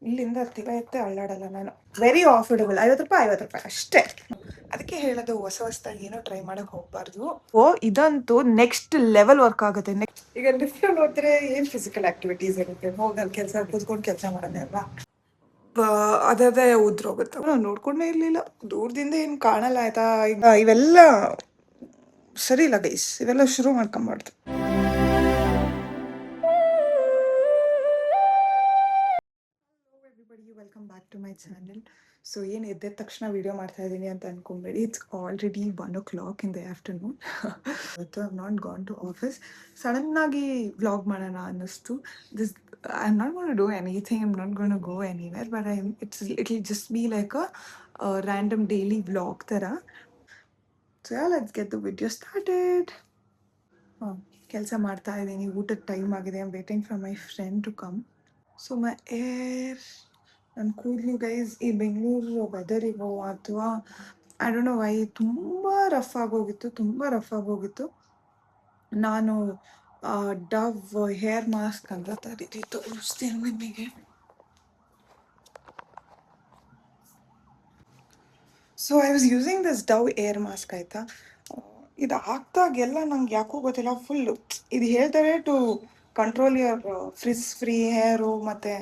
ಇಲ್ಲಿಂದ ತಿವೈತೆ ಅಳ್ಳಾಡಲ್ಲ ನಾನು. Very affordable, 50 ರೂಪಾಯಿ ಅಷ್ಟೇ. ಅದಕ್ಕೆ ಹೇಳೋದು ಹೊಸದಾಗಿ ಏನೋ ಟ್ರೈ ಮಾಡಕ್ ಹೋಗ್ಬಾರ್ದು. ಇದಂತೂ ನೆಕ್ಸ್ಟ್ ಲೆವೆಲ್ ವರ್ಕ್ ಆಗುತ್ತೆ. ಈಗ ಲಿಫ್ಟ್ ಹೋದ್ರೆ ಏನ್ ಫಿಸಿಕಲ್ ಆಕ್ಟಿವಿಟೀಸ್ ಇರುತ್ತೆ? ಹೋಗಲ್ ಕೆಲಸ ಕೂತ್ಕೊಂಡು ಕೆಲಸ ಮಾಡೋದೇ ಅಲ್ವಾ. ಅದೇ ಉದ್ರೋಗುತ್ತೆ. ನಾವು ನೋಡ್ಕೊಂಡೇ ಇರ್ಲಿಲ್ಲ, ದೂರದಿಂದ ಏನ್ ಕಾಣಲ್ಲ ಆಯ್ತಾ. ಈಗ ಇವೆಲ್ಲ ಸರಿ ಇಲ್ಲ ಗೈಸ್, ಇವೆಲ್ಲ ಶುರು ಮಾಡ್ಕೊಂಬಾರ್ದು. Everybody, welcome back to my channel. So ಏನು ಎದ್ದ ತಕ್ಷಣ ವಿಡಿಯೋ ಮಾಡ್ತಾ ಇದ್ದೀನಿ ಅಂತ ಅನ್ಕೊಂಬೇಡಿ. It's already 1 o'clock in the afternoon. ಇವತ್ತು I not gone to office. ಸಡನ್ನಾಗಿ ವ್ಲಾಗ್ ಮಾಡೋಣ ಅನ್ನಿಸ್ತು. This I am not gonna do anything, I am not gonna go anywhere, but it will just be like a random daily vlog ಥರ. So ya, let's get the video started. ಕೆಲಸ ಮಾಡ್ತಾ ಇದ್ದೀನಿ, ಊಟದ time ಆಗಿದೆ. I am waiting for my friend to come. So my hair, ನನ್ನ ಕೂದಲು guys, ಈ ಬೆಂಗಳೂರು ವೆದರಿಗೋ ಅಥವಾ ಐ ಡೋಂಟ್ ನೋ ವೈ ತುಂಬ ರಫ್ ಆಗೋಗಿತ್ತು. ನಾನು ಡವ್ ಹೇರ್ ಮಾಸ್ಕ್ ಅಂತ ತೋರಿಸ್ತೀನಿ ನಿಮಗೆ. So I was using this Dove hair mask ಆಯಿತಾ. ಇದು ಹಾಕ್ದಾಗೆಲ್ಲ ನಂಗೆ ಯಾಕೋ ಗೊತ್ತಿಲ್ಲ, ಫುಲ್ಲು ಇದು ಹೇಳ್ತಾರೆ to control your free hair ಮತ್ತು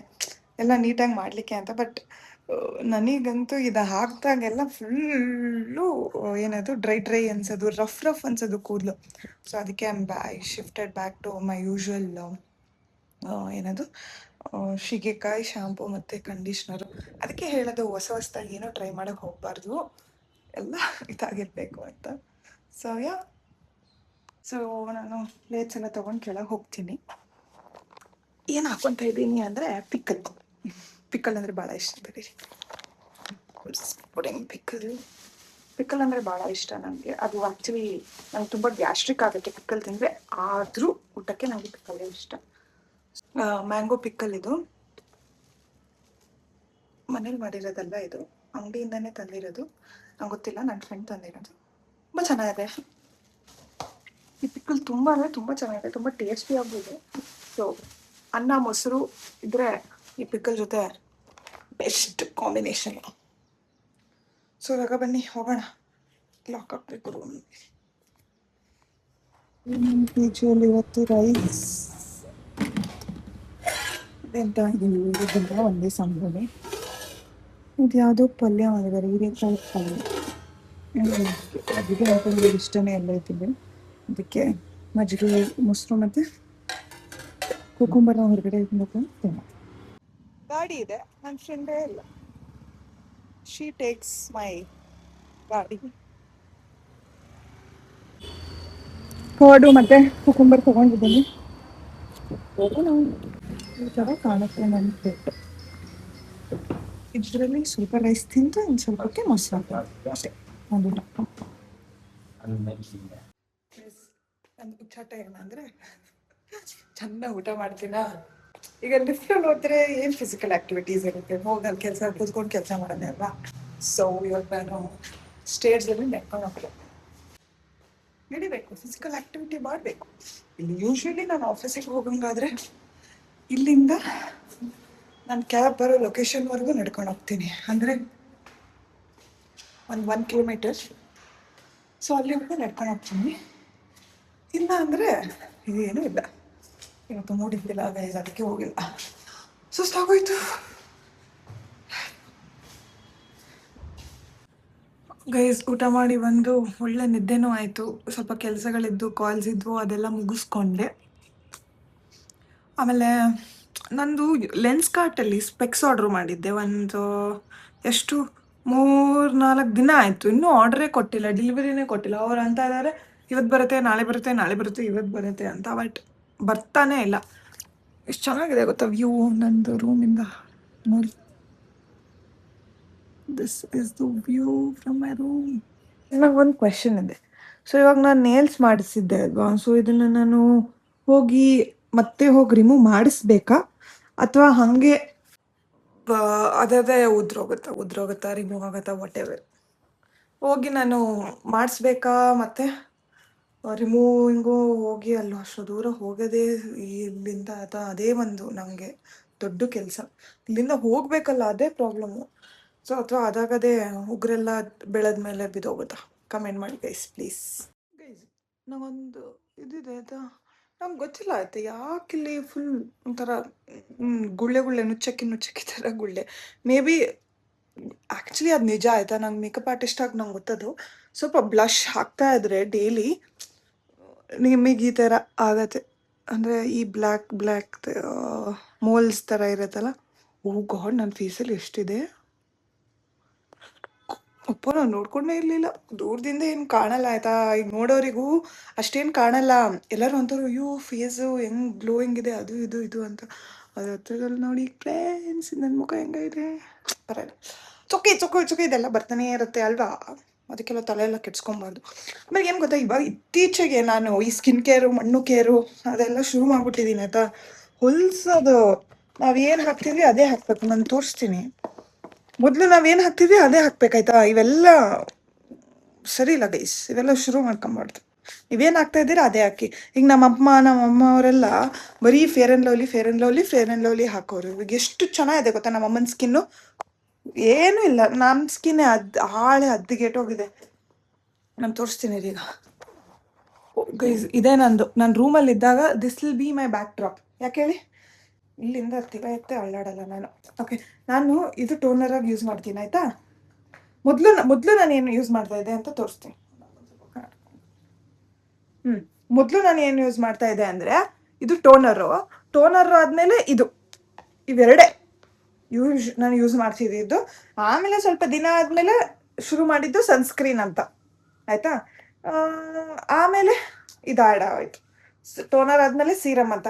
ಎಲ್ಲ ನೀಟಾಗಿ ಮಾಡಲಿಕ್ಕೆ ಅಂತ. ಬಟ್ ನನಗಂತೂ ಇದು ಹಾಕ್ದಾಗೆಲ್ಲ ಫುಲ್ಲು ಏನದು ಡ್ರೈ ಅನ್ಸೋದು, ರಫ್ ಅನ್ಸೋದು ಕೂದಲು. ಸೊ ಅದಕ್ಕೆ I shifted back to my usual ಏನದು ಶಿಗೆಕಾಯಿ ಶಾಂಪು ಮತ್ತು ಕಂಡೀಷ್ನರು. ಅದಕ್ಕೆ ಹೇಳೋದು ಹೊಸದಾಗಿ ಏನೋ ಟ್ರೈ ಮಾಡೋಕ್ಕೆ ಹೋಗಬಾರ್ದು, ಎಲ್ಲ ಇದಾಗಿರಬೇಕು ಅಂತ. ಸೊ ನಾನು ಪ್ಲೇಟ್ಸ್ ಎಲ್ಲ ತೊಗೊಂಡು ಕೆಳಗೆ ಹೋಗ್ತೀನಿ. ಏನು ಹಾಕ್ಕೊತಾ ಇದ್ದೀನಿ ಅಂದರೆ ಪಿಕ್ಕಲ್ ಅಂದರೆ ಭಾಳ ಇಷ್ಟ. ಬಿಡಿ, ಪಿಕ್ಕಲ್ ಅಂದರೆ ಭಾಳ ಇಷ್ಟ ನನಗೆ. ಅದು ಆ್ಯಕ್ಚುಲಿ ನಂಗೆ ತುಂಬ ಗ್ಯಾಸ್ಟ್ರಿಕ್ ಆಗುತ್ತೆ ಪಿಕ್ಕಲ್ ತಿಂದರೆ, ಆದರೂ ಊಟಕ್ಕೆ ನನಗೆ ಪಿಕ್ಕಲ್ಲೇ ಇಷ್ಟ. ಮ್ಯಾಂಗೋ ಪಿಕ್ಕಲ್ ಇದು ಮನೇಲಿ ಮಾಡಿರೋದಲ್ಲ, ಇದು ಅಂಗಡಿಯಿಂದನೇ ತಂದಿರೋದು. ನಂಗೆ ಗೊತ್ತಿಲ್ಲ, ನನ್ನ ಫ್ರೆಂಡ್ ತಂದಿರೋದು. ತುಂಬ ಚೆನ್ನಾಗಿದೆ ಈ ಪಿಕ್ಕಲ್, ತುಂಬ ಅಂದರೆ ತುಂಬ ಚೆನ್ನಾಗಿದೆ, ತುಂಬ ಟೇಸ್ಟಿಯಾಗಿದೆ. ಸೊ ಅನ್ನ ಮೊಸರು ಇದ್ದರೆ ಈ ಪಿಕ್ಕಲ್ ಜೊತೆ ಬೆಸ್ಟ್ ಕಾಂಬಿನೇಷನ್. ಸೊ ಇವಾಗ ಬನ್ನಿ ಹೋಗೋಣ, ಲಾಕ್ ಹಾಕಬೇಕು ರೂಮ್. ಪಿಜಿಯಲ್ಲಿ ಇವತ್ತು ರೈಸ್ ಎಂತ ಇದೆಲ್ಲ ಒಂದೇ ಸಂಭ್ರಮೆ. ಇದು ಯಾವುದೋ ಪಲ್ಯ ಮಾಡಿದ್ದಾರೆ, ಹೀರೆಕಾಯಿ ಪಲ್ಯ. ಅದಕ್ಕೆ ಹಾಕೊಂಡು ಇಷ್ಟನೇ ಎಲ್ಲ ಇಟ್ಟಿದ್ದೆ. ಅದಕ್ಕೆ ಮಜ್ಜಿಗೆ, ಮೊಸರು ಮತ್ತು ಕುಕುಂಬರ್ನ ಹೊರಗಡೆ ಇಟ್ಕೊಂಡು ಗಾಡಿ ಇದೆ, ನನ್ನ ಫ್ರೆಂಡೇ ಇಲ್ಲ. ಶಿ ಟೇಕ್ಸ್ ಮೈ ಗಾಡಿ. ಕರ್ಡು ಮತ್ತು ಕುಕುಂಬರ್ ತೊಗೊಂಡಿದ್ದೀನಿ. ನಾವು ಈ ಥರ ಕಾಣುತ್ತೆ ನನ್ನ ಪ್ಲೇಟ್. ಇದರಲ್ಲಿ ಸ್ವಲ್ಪ ರೈಸ್ ತಿಂದು ಇನ್ನು ಸ್ವಲ್ಪಕ್ಕೆ ಮೊಸರು ಹಾಕಿ ಅಷ್ಟೇ. ಒಂದು ನನ್ನ ಹುಚ್ಚಾಟ ಏನಂದರೆ ಚೆನ್ನಾಗಿ ಊಟ ಮಾಡ್ತೀನ. ಈಗ ಲಿಫ್ಟಲ್ಲಿ ಹೋದ್ರೆ ಏನು ಫಿಸಿಕಲ್ ಆ್ಯಕ್ಟಿವಿಟೀಸ್ ಇರುತ್ತೆ? ಹೋಗಲ್ಲಿ ಕೆಲಸ ಕೂತ್ಕೊಂಡು ಕೆಲಸ ಮಾಡೋದೇ ಅಲ್ವಾ. ಸೊ ಇವಾಗ ನಾನು ಸ್ಟೇಜ್ದಲ್ಲಿ ನೆಟ್ಕೊಂಡು ಹೋಗ್ಬೇಕು, ನಡಿಬೇಕು, ಫಿಸಿಕಲ್ ಆ್ಯಕ್ಟಿವಿಟಿ ಮಾಡಬೇಕು. ಇಲ್ಲಿ ಯೂಶ್ವಲಿ ನಾನು ಆಫೀಸಿಗೆ ಹೋಗಂಗಾದ್ರೆ ಇಲ್ಲಿಂದ ನಾನು ಕ್ಯಾಬ್ ಬರೋ ಲೊಕೇಶನ್ವರೆಗೂ ನಡ್ಕೊಂಡು ಹೋಗ್ತೀನಿ, ಅಂದರೆ ಒಂದು 1 ಕಿಲೋಮೀಟರ್. ಸೊ ಅಲ್ಲಿವರೆಗೂ ನಡ್ಕೊಂಡು ಹೋಗ್ತೀನಿ. ಇಲ್ಲ ಅಂದರೆ ಏನೂ ಇಲ್ಲ, ಇವತ್ತು ಮೂಡಿದ್ದಿಲ್ಲ ಗೈಸ್, ಅದಕ್ಕೆ ಹೋಗಿಲ್ಲ. ಸುಸ್ತಾಗೋಯ್ತು ಗೈಸ್. ಊಟ ಮಾಡಿ ಬಂದು ಒಳ್ಳೆ ನಿದ್ದೆನೂ ಆಯಿತು. ಸ್ವಲ್ಪ ಕೆಲಸಗಳಿದ್ದು, ಕಾಲ್ಸ್ ಇದ್ವು, ಅದೆಲ್ಲ ಮುಗಿಸ್ಕೊಂಡೆ. ಆಮೇಲೆ ನಂದು ಲೆನ್ಸ್ ಕಾರ್ಟಲ್ಲಿ ಸ್ಪೆಕ್ಸ್ ಆರ್ಡ್ರ್ ಮಾಡಿದ್ದೆ. ಒಂದು ಎಷ್ಟು 3-4 ದಿನ ಆಯಿತು, ಇನ್ನೂ ಆರ್ಡ್ರೇ ಕೊಟ್ಟಿಲ್ಲ, ಡೆಲಿವರಿನೇ ಕೊಟ್ಟಿಲ್ಲ. ಅವ್ರು ಅಂತ ಇದ್ದಾರೆ ಇವತ್ತು ಬರುತ್ತೆ, ನಾಳೆ ಬರುತ್ತೆ, ನಾಳೆ ಬರುತ್ತೆ, ಇವತ್ತು ಬರುತ್ತೆ ಅಂತ. ಬಟ್ ಬರ್ತಾನೇ ಇಲ್ಲ. ಎಷ್ಟು ಚೆನ್ನಾಗಿದೆ ಗೊತ್ತಾ ವ್ಯೂ ನಂದು ರೂಮಿಂದ ನೋಡಿ. This is the view from my room. ಇವಾಗ ಒಂದು ಕ್ವೆಶನ್ ಇದೆ. ಸೊ ಇವಾಗ ನಾನು ನೇಲ್ಸ್ ಮಾಡಿಸಿದ್ದೆ ಅಲ್ವಾ, ಸೊ ಇದನ್ನು ನಾನು ಹೋಗಿ ರಿಮೂವ್ ಮಾಡಿಸ್ಬೇಕಾ ಅಥವಾ ಹಾಗೆ ಅದೇ ಉದ್ರೋಗುತ್ತಾ ರಿಮೂವ್ ಆಗುತ್ತಾ, ವಾಟ್ ಎವರ್. ಹೋಗಿ ನಾನು ಮಾಡಿಸ್ಬೇಕಾ ಮತ್ತು ರಿಮೂವಿಂಗು ಹೋಗಿ ಅಲ್ಲೂ ಅಷ್ಟು ದೂರ ಹೋಗೋದೇ ಇಲ್ಲಿಂದ ಅದೇ ಒಂದು ನನಗೆ ದೊಡ್ಡ ಕೆಲಸ. ಇಲ್ಲಿಂದ ಹೋಗ್ಬೇಕಲ್ಲ, ಅದೇ ಪ್ರಾಬ್ಲಮ್ಮು. ಸೊ ಅಥವಾ ಅದಾಗದೇ ಉಗುರೆಲ್ಲ ಬೆಳೆದ್ಮೇಲೆ ಬಿದ್ದೋಗುತ್ತಾ? ಕಮೆಂಟ್ ಮಾಡಿ ಗೈಸ್ ಪ್ಲೀಸ್. ಗೈಸ್ ನಂಗೊಂದು ಇದಿದೆ ಆಯ್ತಾ, ನಂಗೆ ಗೊತ್ತಿಲ್ಲ ಆಯ್ತಾ ಯಾಕಿಲ್ಲಿ ಫುಲ್ ಒಂಥರ ಗುಳ್ಳೆ ಗುಳ್ಳೆ ನುಚ್ಚಕ್ಕಿ ಥರ ಗುಳ್ಳೆ. ಮೇ ಬಿ ಆ್ಯಕ್ಚುಲಿ ಅದು ನಿಜ ಆಯ್ತಾ. ನಂಗೆ ಮೇಕಪ್ ಆರ್ಟಿಸ್ಟ್ ಆಗಿ ನಂಗೆ ಗೊತ್ತದು. ಸ್ವಲ್ಪ ಬ್ಲಷ್ ಹಾಕ್ತಾ ಇದ್ರೆ ಡೈಲಿ ನಿಮಗೆ ಈ ಥರ ಆಗತ್ತೆ. ಅಂದರೆ ಈ ಬ್ಲ್ಯಾಕ್ ಮೋಲ್ಸ್ ಥರ ಇರುತ್ತಲ್ಲ. ಓ ಗಾಡ್, ನನ್ನ ಫೇಸಲ್ಲಿ ಎಷ್ಟಿದೆ ಅಪ್ಪ, ನಾನು ನೋಡ್ಕೊಂಡೇ ಇರಲಿಲ್ಲ. ದೂರದಿಂದ ಏನು ಕಾಣಲ್ಲ ಆಯ್ತಾ, ಈಗ ನೋಡೋರಿಗೂ ಅಷ್ಟೇನು ಕಾಣಲ್ಲ. ಎಲ್ಲರೂ ಅಂತಾರೆ ಅಯ್ಯೋ ಫೇಸು ಹೆಂಗೆ ಗ್ಲೋಯಿಂಗ್ ಇದೆ, ಅದು ಇದು ಇದು ಅಂತ. ಅದ್ರ ಹತ್ರದಲ್ಲಿ ನೋಡಿ ಫ್ರೆಂಡ್ಸ್, ನನ್ನ ಮುಖ ಹೆಂಗಿದೆ ಬರಲ್ಲ. ಚೊಕ್ಕೆ ಇದೆಲ್ಲ ಬರ್ತಾನೆ ಇರುತ್ತೆ ಅಲ್ವಾ, ಅದಕ್ಕೆಲ್ಲ ತಲೆ ಎಲ್ಲ ಕೆಡ್ಸ್ಕೊಬಾರ್ದು. ಆಮೇಲೆ ಏನು ಗೊತ್ತಾ, ಇವಾಗ ಇತ್ತೀಚೆಗೆ ನಾನು ಈ ಸ್ಕಿನ್ ಕೇರು, ಮಣ್ಣು ಕೇರು ಅದೆಲ್ಲ ಶುರು ಮಾಡ್ಬಿಟ್ಟಿದ್ದೀನಿ ಆಯ್ತಾ. ಹೊಲ್ಸೋದು ನಾವೇನು ಹಾಕ್ತೀವಿ ಅದೇ ಹಾಕ್ಬೇಕು. ನಾನು ತೋರಿಸ್ತೀನಿ. ಮೊದಲು ನಾವೇನು ಹಾಕ್ತಿದ್ವಿ ಅದೇ ಹಾಕ್ಬೇಕಾಯ್ತಾ. ಇವೆಲ್ಲ ಸರಿ ಇಲ್ಲ ಗೈಸ್, ಇವೆಲ್ಲ ಶುರು ಮಾಡ್ಕೊಂಬಾರ್ದು. ನೀವೇನು ಹಾಕ್ತಾ ಇದ್ದೀರಾ ಅದೇ ಹಾಕಿ. ಈಗ ನಮ್ಮಮ್ಮ ಅವರೆಲ್ಲ ಬರೀ ಫೇರ್ ಆ್ಯಂಡ್ ಲವ್ಲಿ ಹಾಕೋರು. ಇವಾಗ ಎಷ್ಟು ಚೆನ್ನಾಗಿದೆ ಗೊತ್ತಾ ನಮ್ಮಮ್ಮನ ಸ್ಕಿನ್ನು. ಏನೂ ಇಲ್ಲ, ನನ್ನ ಸ್ಕಿನ್ನೇ ಹಾಳೆ ಹದ್ದಿಗೆಟ್ಟೋಗಿದೆ. ನಾನು ತೋರಿಸ್ತೀನಿ ಈಗ ಗೈಸ್. ಇದೇ ನಾನು ರೂಮಲ್ಲಿ ಇದ್ದಾಗ this will be my back drop. ಯಾಕೆ ಹೇಳಿ, ಇಲ್ಲಿಂದ ತಿಗತ್ತೆ ಅಳ್ಳಾಡಲ್ಲ ನಾನು. ಓಕೆ, ನಾನು ಇದು ಟೋನರಾಗಿ ಯೂಸ್ ಮಾಡ್ತೀನಿ ಆಯಿತಾ. ಮೊದಲು ನಾನು ಏನು ಯೂಸ್ ಮಾಡ್ತಾ ಇದ್ದೆ ಅಂತ ತೋರಿಸ್ತೀನಿ. ಮೊದಲು ನಾನು ಏನು ಯೂಸ್ ಮಾಡ್ತಾ ಇದ್ದೆ ಅಂದರೆ ಇದು ಟೋನರು ಆದಮೇಲೆ ಇವೆರಡೇ ನಾನು ಯೂಸ್ ಮಾಡ್ತಿದ್ದಿದ್ದು. ಆಮೇಲೆ ಸ್ವಲ್ಪ ದಿನ ಆದಮೇಲೆ ಶುರು ಮಾಡಿದ್ದು ಸನ್ಸ್ಕ್ರೀನ್ ಅಂತ ಆಯಿತಾ. ಆಮೇಲೆ ಇದು ಆ್ಯಡ್ ಆಯಿತು, ಟೋನರ್ ಆದಮೇಲೆ ಸೀರಮ್ ಅಂತ.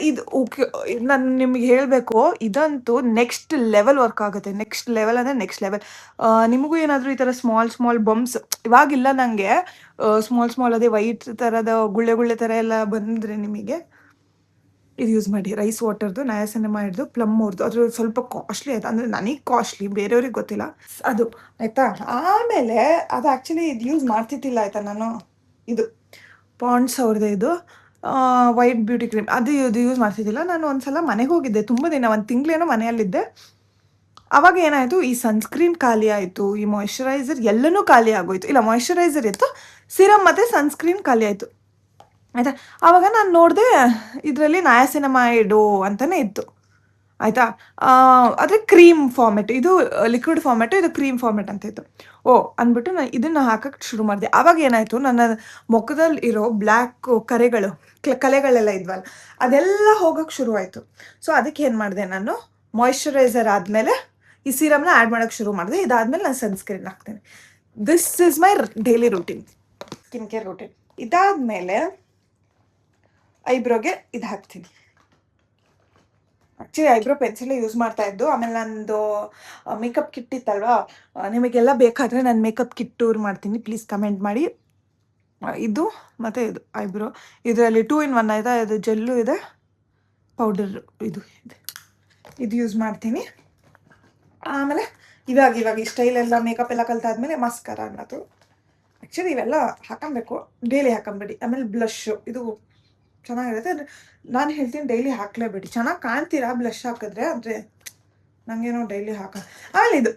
ಇದು ಓಕೆ, ನಾನು ನಿಮಗೆ ಹೇಳಬೇಕು, ಇದಂತೂ ನೆಕ್ಸ್ಟ್ ಲೆವೆಲ್ ವರ್ಕ್ ಆಗುತ್ತೆ. ನೆಕ್ಸ್ಟ್ ಲೆವೆಲ್ ಅಂದರೆ ನೆಕ್ಸ್ಟ್ ಲೆವೆಲ್. ನಿಮಗೂ ಏನಾದರೂ ಈ ಥರ ಸ್ಮಾಲ್ ಬಂಪ್ಸ್ ಇವಾಗಿಲ್ಲ ನನಗೆ, ಸ್ಮಾಲ್ ಅದೇ ವೈಟ್ ಥರದ ಗುಳ್ಳೆ ಥರ ಎಲ್ಲ ಬಂದರೆ ನಿಮಗೆ ಇದು ಯೂಸ್ ಮಾಡಿ. ರೈಸ್ ವಾಟರ್ದು, ನಯಾಸಿನಮೈಡ್ದು, ಪ್ಲಮ್ ಅವ್ರದ್ದು. ಅದ್ರ ಸ್ವಲ್ಪ ಕಾಸ್ಟ್ಲಿ ಆಯ್ತು, ಅಂದರೆ ನನಗೆ ಕಾಸ್ಟ್ಲಿ, ಬೇರೆಯವ್ರಿಗೆ ಗೊತ್ತಿಲ್ಲ ಅದು ಆಯಿತಾ. ಆಮೇಲೆ ಅದು ಆ್ಯಕ್ಚುಲಿ ಇದು ಯೂಸ್ ಮಾಡ್ತಿದ್ದಿಲ್ಲ ಆಯಿತಾ. ನಾನು ಇದು ಪಾಂಡ್ಸ್ ಅವ್ರದ್ದೇ ಇದು ವೈಟ್ ಬ್ಯೂಟಿ ಕ್ರೀಮ್ ಇದು ಯೂಸ್ ಮಾಡ್ತಿದ್ದಿಲ್ಲ. ನಾನು ಒಂದ್ಸಲ ಮನೆಗೆ ಹೋಗಿದ್ದೆ, ತುಂಬ ದಿನ, 1 ತಿಂಗಳೇನೋ ಮನೆಯಲ್ಲಿದ್ದೆ. ಆವಾಗ ಏನಾಯಿತು, ಈ ಸನ್ಸ್ಕ್ರೀನ್ ಖಾಲಿ ಆಯಿತು, ಈ ಮಾಯ್ಶ್ಚರೈಸರ್ ಎಲ್ಲನೂ ಖಾಲಿ ಆಗೋಯ್ತು. ಇಲ್ಲ, ಮಾಯ್ಶ್ಚರೈಸರ್ ಇತ್ತು, ಸಿರಮ್ ಮತ್ತು ಸನ್ಸ್ಕ್ರೀನ್ ಖಾಲಿ ಆಯಿತು ಆಯಿತಾ. ಆವಾಗ ನಾನು ನೋಡಿದೆ ಇದರಲ್ಲಿ ನಯಾಸಿನಮೈಡು ಅಂತಲೇ ಇತ್ತು ಆಯಿತಾ. ಆದರೆ ಕ್ರೀಮ್ ಫಾರ್ಮೆಟ್, ಇದು ಲಿಕ್ವಿಡ್ ಫಾರ್ಮೆಟು, ಇದು ಕ್ರೀಮ್ ಫಾರ್ಮೆಟ್ ಅಂತ ಇತ್ತು. ಅಂದ್ಬಿಟ್ಟು ನಾನು ಇದನ್ನು ಹಾಕೋಕ್ಕೆ ಶುರು ಮಾಡಿದೆ. ಆವಾಗ ಏನಾಯಿತು, ನನ್ನ ಮುಖದಲ್ಲಿ ಇರೋ ಬ್ಲ್ಯಾಕ್ ಕಲೆಗಳೆಲ್ಲ ಇದ್ವಲ್ಲ, ಅದೆಲ್ಲ ಹೋಗೋಕ್ಕೆ ಶುರುವಾಯಿತು. ಸೊ ಅದಕ್ಕೆ ಏನು ಮಾಡಿದೆ, ನಾನು ಮಾಯ್ಶ್ಚರೈಸರ್ ಆದಮೇಲೆ ಈ ಸೀರಮ್ನ ಆ್ಯಡ್ ಮಾಡೋಕ್ಕೆ ಶುರು ಮಾಡಿದೆ. ಇದಾದಮೇಲೆ ನಾನು ಸನ್ಸ್ಕ್ರೀನ್ ಹಾಕ್ತೇನೆ. This is my daily routine, skin care routine. ಇದಾದಮೇಲೆ ಐಬ್ರೋಗೆ ಇದು ಹಾಕ್ತೀನಿ. ಆ್ಯಕ್ಚುಲಿ ಐಬ್ರೋ ಪೆನ್ಸಿಲೇ ಯೂಸ್ ಮಾಡ್ತಾ ಇದ್ದು. ಆಮೇಲೆ ನಂದು ಮೇಕಪ್ ಕಿಟ್ ಇತ್ತಲ್ವಾ, ನಿಮಗೆಲ್ಲ ಬೇಕಾದರೆ ನಾನು ಮೇಕಪ್ ಕಿಟ್ ಟೂರ್ ಮಾಡ್ತೀನಿ, ಪ್ಲೀಸ್ ಕಮೆಂಟ್ ಮಾಡಿ. ಇದು ಮತ್ತು ಇದು ಐಬ್ರೋ, ಇದರಲ್ಲಿ 2 in 1 ಆಯಿತಾ. ಇದು ಜೆಲ್ಲು ಇದೆ, ಪೌಡರ್ ಇದು ಯೂಸ್ ಮಾಡ್ತೀನಿ. ಆಮೇಲೆ ಇವಾಗ ಈ ಸ್ಟೈಲೆಲ್ಲ ಮೇಕಪ್ ಎಲ್ಲ ಕಲ್ತಾದ್ಮೇಲೆ ಮಸ್ಕರ ಅನ್ನೋದು. ಆ್ಯಕ್ಚುಲಿ ಇವೆಲ್ಲ ಹಾಕೊಬೇಕು, ಡೈಲಿ ಹಾಕೊಂಬೇಡಿ. ಆಮೇಲೆ ಬ್ಲಷ್ಷು, ಇದು ಚೆನ್ನಾಗಿರುತ್ತೆ. ನಾನು ಹೇಳ್ತೀನಿ ಡೈಲಿ ಹಾಕಲೇಬೇಡಿ, ಚೆನ್ನಾಗಿ ಕಾಣ್ತೀರಾ ಬ್ಲಷ್ ಹಾಕಿದ್ರೆ, ಆದರೆ ನನಗೇನೋ ಡೈಲಿ ಆಮೇಲೆ ಇದು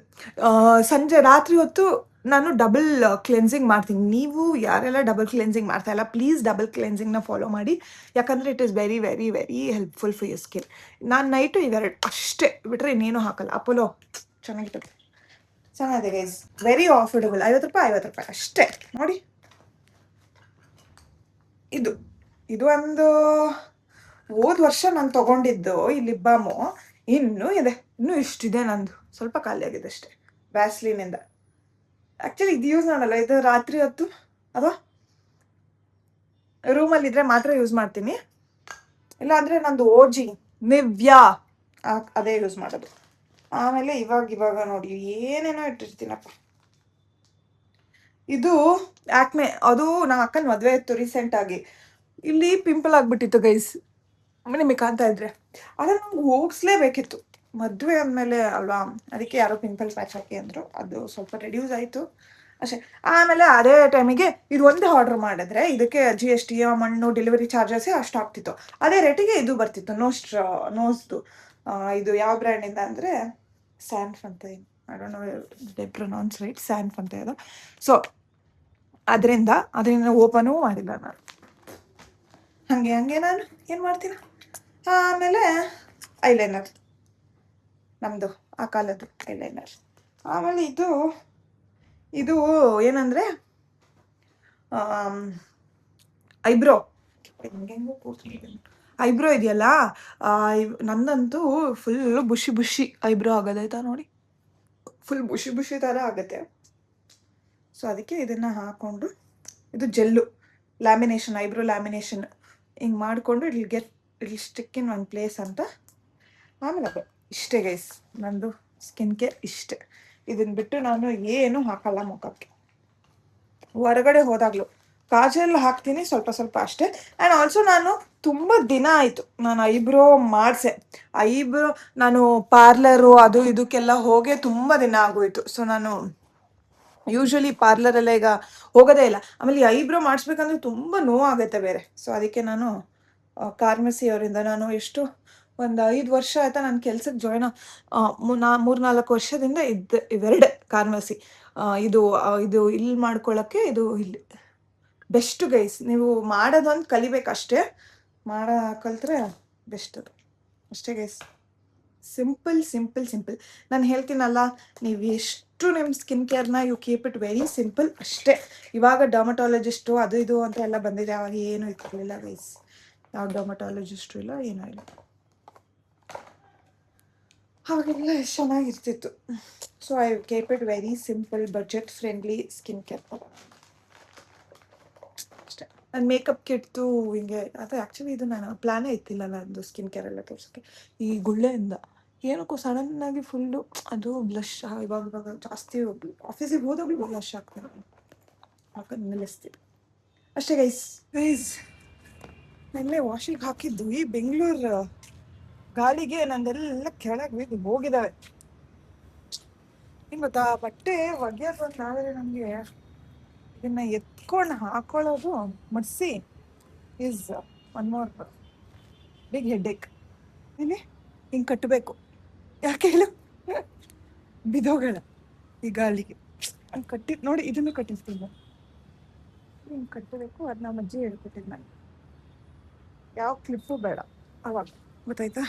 ಸಂಜೆ ರಾತ್ರಿ ಹೊತ್ತು ನಾನು ಡಬಲ್ ಕ್ಲೆನ್ಸಿಂಗ್ ಮಾಡ್ತೀನಿ. ನೀವು ಯಾರೆಲ್ಲ ಡಬಲ್ ಕ್ಲೆನ್ಸಿಂಗ್ ಮಾಡ್ತಾಯಿಲ್ಲ, ಪ್ಲೀಸ್ ಡಬಲ್ ಕ್ಲೆನ್ಸಿಂಗ್ನ ಫಾಲೋ ಮಾಡಿ. ಯಾಕಂದರೆ it is very very very helpful for your skin. ನಾನು ನೈಟು ಇವೆರಡು ಅಷ್ಟೇ ಬಿಟ್ಟರೆ ಇನ್ನೇನು ಹಾಕಲ್ಲ. ಅಪೋಲೋ ಚೆನ್ನಾಗಿದೆ ಗೈಸ್, ವೆರಿ ಆಫರ್ಡಬಲ್. 50 ರೂಪಾಯಿ ಅಷ್ಟೇ ನೋಡಿ. ಇದು ಒಂದು ಹೋದ ವರ್ಷ ನಾನು ತೊಗೊಂಡಿದ್ದು ಈ ಲಿಪ್ ಬಾಮು. ಇನ್ನೂ ಇಷ್ಟಿದೆ ನಂದು, ಸ್ವಲ್ಪ ಖಾಲಿ ಆಗಿದೆ ಅಷ್ಟೇ ವ್ಯಾಸ್ಲಿನಿಂದ. ಆ್ಯಕ್ಚುಲಿ ಇದು ಯೂಸ್ ಮಾಡಲ್ಲ, ಇದು ರಾತ್ರಿ ಹೊತ್ತು ಅಥವಾ ರೂಮಲ್ಲಿದ್ದರೆ ಮಾತ್ರ ಯೂಸ್ ಮಾಡ್ತೀನಿ. ಇಲ್ಲಾಂದರೆ ನಂದು ಓಜಿ ನಿವ್ಯಾ ಅದೇ ಯೂಸ್ ಮಾಡೋದು. ಆಮೇಲೆ ಇವಾಗ ನೋಡಿ ಏನೇನೋ ಇಟ್ಟಿರ್ತೀನಪ್ಪ. ಇದು ಆ್ಯಕ್ಮೆ, ಅದು ನಮ್ಮ ಅಕ್ಕನ ಮದುವೆ ಇತ್ತು ರೀಸೆಂಟಾಗಿ. ಇಲ್ಲಿ ಪಿಂಪಲ್ ಆಗಿಬಿಟ್ಟಿತ್ತು ಗೈಸ್, ನಿಮಗೆ ಕಾಣ್ತಾ ಇದ್ರೆ. ಆದರೆ ನಮ್ಗೆ ಹೋಗಿಸ್ಲೇಬೇಕಿತ್ತು, ಮದುವೆ ಅಂದಮೇಲೆ ಅಲ್ವಾ, ಅದಕ್ಕೆ ಯಾರೋ ಪಿಂಪಲ್ ಪ್ಯಾಚ್ ಹಾಕಿ ಅಂದರು. ಅದು ಸ್ವಲ್ಪ ರೆಡ್ಯೂಸ್ ಆಯಿತು ಅಷ್ಟೇ. ಆಮೇಲೆ ಅದೇ ಟೈಮಿಗೆ ಇದು ಒಂದೇ ಆರ್ಡ್ರ್ ಮಾಡಿದ್ರೆ ಇದಕ್ಕೆ GST, ಮಣ್ಣು, ಡೆಲಿವರಿ ಚಾರ್ಜಸ್ಸೇ ಅಷ್ಟು ಆಗ್ತಿತ್ತು. ಅದೇ ರೇಟಿಗೆ ಇದು ಬರ್ತಿತ್ತು ನೋಸ್ದು. ಇದು ಯಾವ ಬ್ರ್ಯಾಂಡಿಂದ ಅಂದರೆ ಸ್ಯಾನ್ಫ್ ಅಂತ, I don't know they pronounce right, Sanfe ಅಂತ ಇದೆ. ಸೊ ಅದರಿಂದ ಓಪನೂ ಮಾಡಿಲ್ಲ ನಾನು. ಹಾಗೆ ನಾನು ಏನು ಮಾಡ್ತೀನಿ, ಆಮೇಲೆ ಐಲೈನರ್, ನಮ್ಮದು ಆ ಕಾಲದ್ದು ಐಲೈನರ್. ಆಮೇಲೆ ಇದು ಏನಂದರೆ ಐಬ್ರೋ, ಹೆಂಗೆಂಗೋ ಕೂತ್ಕೊಂಡಿದ್ದೀನಿ. ಐಬ್ರೋ ಇದೆಯಲ್ಲ, ನಂದಂತೂ ಫುಲ್ಲು ಬುಷಿ ಐಬ್ರೋ ಆಗೋದಾಯ್ತಾ ನೋಡಿ, ಫುಲ್ ಬುಷಿ ಥರ ಆಗುತ್ತೆ. ಸೊ ಅದಕ್ಕೆ ಇದನ್ನು ಹಾಕ್ಕೊಂಡು, ಇದು ಜೆಲ್ಲು ಲ್ಯಾಮಿನೇಷನ್, ಐಬ್ರೋ ಲ್ಯಾಮಿನೇಷನ್ ಹಿಂಗೆ ಮಾಡಿಕೊಂಡು it stick in one place ಅಂತ. ಆಮೇಲೆ ಅದು ಇಷ್ಟೇ ಗೈಸ್, ನಂದು ಸ್ಕಿನ್ ಕೇರ್ ಇಷ್ಟೇ. ಇದನ್ನು ಬಿಟ್ಟು ನಾನು ಏನು ಹಾಕಲ್ಲ ಮುಖಕ್ಕೆ. ಹೊರಗಡೆ ಹೋದಾಗಲೂ ಕಾಜಲ್ ಹಾಕ್ತೀನಿ ಸ್ವಲ್ಪ ಅಷ್ಟೇ. ಆ್ಯಂಡ್ ಆಲ್ಸೋ ನಾನು ತುಂಬ ದಿನ ಆಯಿತು ನಾನು ಐಬ್ರೋ ಮಾಡಿಸೆ. ನಾನು ಪಾರ್ಲರು ಅದು ಇದಕ್ಕೆಲ್ಲ ಹೋಗೇ ತುಂಬ ದಿನ ಆಗೋಯಿತು. ಸೊ ನಾನು ಯೂಶ್ವಲಿ ಪಾರ್ಲರೆಲ್ಲ ಈಗ ಹೋಗೋದೇ ಇಲ್ಲ. ಆಮೇಲೆ ಈ ಐಬ್ರೋ ಮಾಡಿಸ್ಬೇಕಂದ್ರೆ ತುಂಬ ನೋವಾಗುತ್ತೆ ಬೇರೆ. ಸೊ ಅದಕ್ಕೆ ನಾನು ಫಾರ್ಮಸಿ ಅವರಿಂದ ನಾನು ಒಂದು 5 ವರ್ಷ ಆಯಿತಾ ನಾನು ಕೆಲ್ಸಕ್ಕೆ ಜಾಯ್ನ್ 3-4 ವರ್ಷದಿಂದ ಇವೆರಡೆ ಫಾರ್ಮಸಿ. ಇದು ಇಲ್ಲಿ ಮಾಡ್ಕೊಳ್ಳೋಕ್ಕೆ ಇದು ಇಲ್ಲಿ ಬೆಸ್ಟ್ ಗೈಸ್. ನೀವು ಮಾಡೋದೊಂದು ಕಲಿಬೇಕಷ್ಟೇ, ಕಲಿತ್ರೆ ಬೆಸ್ಟ್ ಅದು ಅಷ್ಟೇ ಗೈಸ್. ಸಿಂಪಲ್. ನಾನು ಹೇಳ್ತೀನಲ್ಲ, ನೀವು ಎಷ್ಟು ನಿಮ್ಮ ಸ್ಕಿನ್ ಕೇರ್ನ you keep it very simple ಅಷ್ಟೇ. ಇವಾಗ ಡರ್ಮಟಾಲಜಿಸ್ಟು ಅದು ಇದು ಅಂತ ಎಲ್ಲ ಬಂದಿದೆ, ಅವಾಗ ಏನೂ ಇರ್ತಿರ್ಲಿಲ್ಲ ಗೈಸ್. ಯಾವ ಡರ್ಮಟಾಲಜಿಸ್ಟು ಇಲ್ಲ, ಏನೂ ಇಲ್ಲ. ಅವಾಗೆಲ್ಲ ಎಷ್ಟು ಚೆನ್ನಾಗಿರ್ತಿತ್ತು. So I keep it very simple, budget friendly skin care ಅಷ್ಟೇ. ನನ್ನ ಮೇಕಪ್ ಕಿಟ್ತು ಹಿಂಗೆ, ಅದು ಆ್ಯಕ್ಚುಲಿ ಇದು ನಾನು ಪ್ಲ್ಯಾನೇ ಇತ್ತಿಲ್ಲ ನಂದು ಸ್ಕಿನ್ ಕೇರ್ ಎಲ್ಲ ತೋರಿಸೋಕ್ಕೆ. ಈ ಗುಳ್ಳೆಯಿಂದ ಏನಕ್ಕೂ ಸಡನ್ನಾಗಿ ಫುಲ್ಲು ಅದು ಬ್ಲಷ್, ಇವಾಗ ಜಾಸ್ತಿ ಆಫೀಸಿಗೆ ಹೋದಾಗಲೂ ಬ್ಲಷ್ ಆಗ್ತದೆ, ಹಾಕೋದು ನಿಲ್ಲಿಸ್ತೀವಿ ಅಷ್ಟೇ ಗೈಸ್. ನೆನ್ನೆ ವಾಷಿಗೆ ಹಾಕಿದ್ದು ಈ ಬೆಂಗಳೂರು ಗಾಳಿಗೆ ನಂದೆಲ್ಲ ಕೆಳಗೆ ಬಿದ್ದು ಹೋಗಿದ್ದಾವೆ. ಏನು ಗೊತ್ತಾ, ಬಟ್ಟೆ ಒಗೆಯೋದು ಅಂತಾದರೆ ನಮಗೆ ಇದನ್ನು ಎತ್ಕೊಂಡು ಹಾಕೊಳ್ಳೋದು ಮಡಿಸಿ is one more big headache. ಇಲ್ಲಿ ಹಿಂಗೆ ಕಟ್ಟಬೇಕು, ಯಾಕೆ ಹೇಳು, ಬಿದೋಗಳ ಈ ಗಾಳಿಗೆ ಹಂಗೆ ಕಟ್ಟಿದ್ದು ನೋಡಿ. ಇದನ್ನು ಕಟ್ಟಿಸ್ತೀನಿ, ಹಿಂಗೆ ಕಟ್ಟಬೇಕು. ಅದು ನಮ್ಮ ಅಜ್ಜಿ ಹೇಳ್ಕೊಟ್ಟಿದ್ದು ನನಗೆ, ಯಾವ ಕ್ಲಿಪ್ಪು ಬೇಡ ಅವಾಗ. ಗೊತ್ತಾಯ್ತಾ?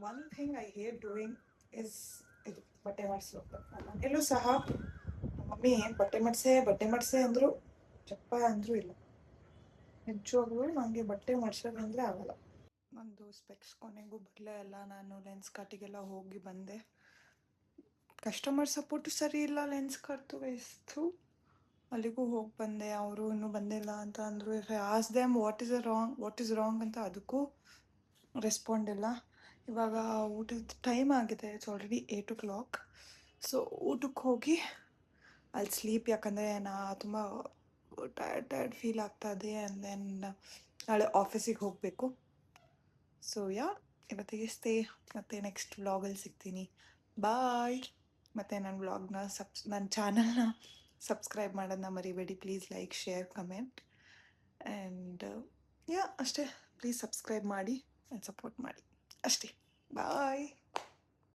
One thing I hate doing is ಇದು ಬಟ್ಟೆ ಮಾಡಿಸ್ಬೇಕು. ಎಲ್ಲೂ ಸಹ ಮಮ್ಮಿ ಬಟ್ಟೆ ಮಾಡಿಸೆ ಅಂದರು, ಚಪ್ಪ ಅಂದರೂ ಇಲ್ಲ. ನಿಜವಾಗ್ಲೂ ನನಗೆ ಬಟ್ಟೆ ಮಾಡಿಸೋದಂದರೆ ಆಗಲ್ಲ. ನಂದು ಸ್ಪೆಕ್ಸ್ ಕೊನೆಗೂ ಬರಲೇ ಇಲ್ಲ. ನಾನು ಲೆನ್ಸ್ ಕಟ್ಟಿಗೆಲ್ಲ ಹೋಗಿ ಬಂದೆ. ಕಸ್ಟಮರ್ ಸಪೋರ್ಟು ಸರಿ ಇಲ್ಲ, ಲೆನ್ಸ್ ಕಟ್ತು ವಯಸ್ಸು ಅಲ್ಲಿಗೂ ಹೋಗಿ ಬಂದೆ. ಅವರು ಇನ್ನೂ ಬಂದಿಲ್ಲ ಅಂತ ಅಂದರು. If I ask them what is wrong ಅಂತ, ಅದಕ್ಕೂ ರೆಸ್ಪಾಂಡ್ ಇಲ್ಲ. ಇವಾಗ ಊಟದ ಟೈಮ್ ಆಗಿದೆ, ಇಟ್ಸ್ ಆಲ್ರೆಡಿ 8 o'clock. ಸೊ ಊಟಕ್ಕೆ ಹೋಗಿ ಅಲ್ಲಿ ಸ್ಲೀಪ್, ಯಾಕಂದರೆ ನಾ ತುಂಬ ಟಯರ್ಡ್ ಫೀಲ್ ಆಗ್ತಾಯಿದೆ. ಆ್ಯಂಡ್ ದೆನ್ ನಾಳೆ ಆಫೀಸಿಗೆ ಹೋಗಬೇಕು. ಸೊ ಇವತ್ತಿಗೆ ಸ್ಟೇ, ಮತ್ತು ನೆಕ್ಸ್ಟ್ ವ್ಲಾಗಲ್ಲಿ ಸಿಗ್ತೀನಿ. ಬಾಯ್. ಮತ್ತು ನನ್ನ ವ್ಲಾಗ್ನ ನನ್ನ ಚಾನಲ್ನ ಸಬ್ಸ್ಕ್ರೈಬ್ ಮಾಡೋದನ್ನ ಮರಿಬೇಡಿ please. Like, share, comment and ಅಷ್ಟೇ. ಪ್ಲೀಸ್ ಸಬ್ಸ್ಕ್ರೈಬ್ ಮಾಡಿ ಆ್ಯಂಡ್ ಸಪೋರ್ಟ್ ಮಾಡಿ ಅಷ್ಟೇ. ಬಾಯ್.